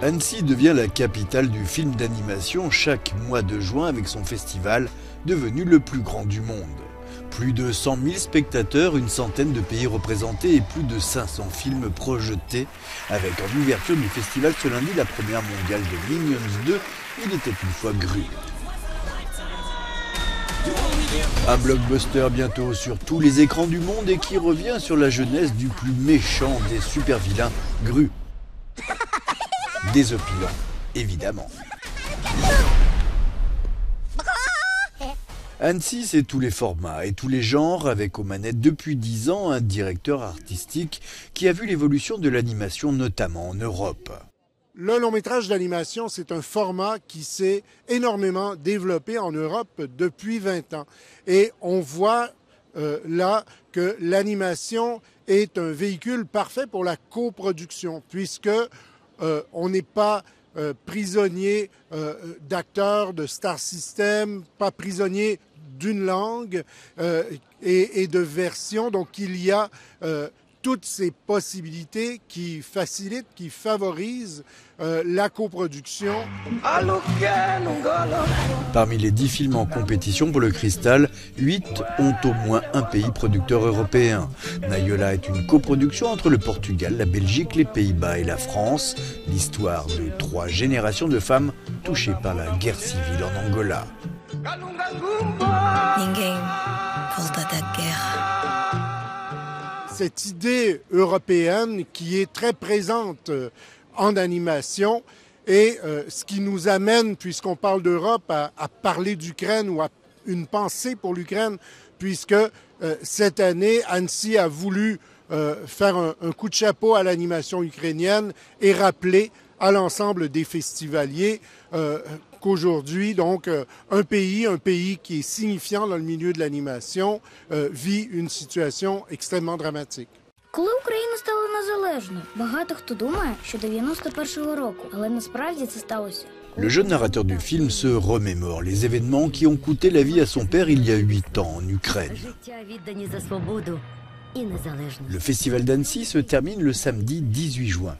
Annecy devient la capitale du film d'animation chaque mois de juin avec son festival devenu le plus grand du monde. Plus de 100 000 spectateurs, une centaine de pays représentés et plus de 500 films projetés. Avec en ouverture du festival ce lundi la première mondiale de Minions 2, Il était une fois Gru. Un blockbuster bientôt sur tous les écrans du monde et qui revient sur la jeunesse du plus méchant des super-vilains, Gru. Désopilant, évidemment. Annecy, c'est tous les formats et tous les genres, avec aux manettes depuis 10 ans un directeur artistique qui a vu l'évolution de l'animation, notamment en Europe. Le long métrage d'animation, c'est un format qui s'est énormément développé en Europe depuis 20 ans. Et on voit là que l'animation est un véhicule parfait pour la coproduction, puisque on n'est pas prisonnier d'acteurs, de star system, pas prisonnier d'une langue et de versions. Donc il y a toutes ces possibilités qui facilitent, qui favorisent la coproduction. Parmi les 10 films en compétition pour le Cristal, 8 ont au moins un pays producteur européen. Naïola est une coproduction entre le Portugal, la Belgique, les Pays-Bas et la France. L'histoire de 3 générations de femmes touchées par la guerre civile en Angola. Cette idée européenne qui est très présente en animation et ce qui nous amène, puisqu'on parle d'Europe, à parler d'Ukraine ou à une pensée pour l'Ukraine, puisque cette année, Annecy a voulu faire un coup de chapeau à l'animation ukrainienne et rappeler à l'ensemble des festivaliers qu'aujourd'hui, donc, un pays qui est signifiant dans le milieu de l'animation vit une situation extrêmement dramatique. Коли Україна стала незалежною, багато хто думає, що 91-го року, але насправді це сталося. Le jeune narrateur du film se remémore les événements qui ont coûté la vie à son père il y a 8 ans en Ukraine. Le festival d'Annecy se termine le samedi 18 juin.